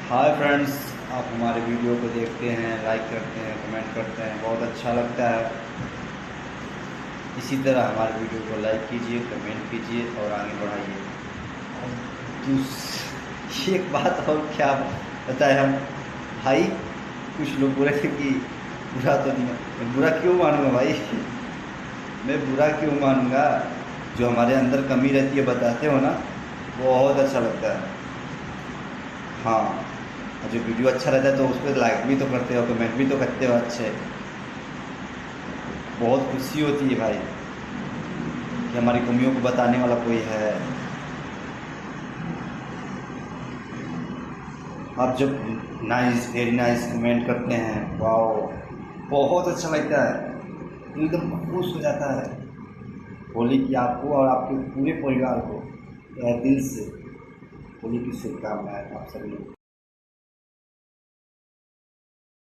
Hi friends, आप हमारे video को देखते हैं, लाइक करते हैं, कमेंट करते हैं, बहुत अच्छा लगता है। इसी तरह हमारे वीडियो को लाइक कीजिए, कमेंट कीजिए और आगे बढ़ाइए। और एक बात और क्या बताएं हम भाई, कुछ लोग बोले थे कि बुरा तो नहीं, मैं बुरा क्यों मानूंगा भाई? मैं बुरा क्यों मानूंगा? जो हमारे अंदर कमी रहती है बताते हो ना, वो बहुत अच्छा लगता है। हाँ, और जो वीडियो अच्छा रहता है तो उस पर लाइक भी तो करते हो, कमेंट भी तो करते हो अच्छे। बहुत खुशी होती है भाई कि हमारी कमियों को बताने वाला कोई है। आप जब नाइस, वेरी नाइस कमेंट करते हैं, वाओ, बहुत अच्छा लगता है, एकदम खुश हो जाता है। होली की आपको और आपके पूरे परिवार को दिल से होली की शुभकामनाएं आप सभी लोग।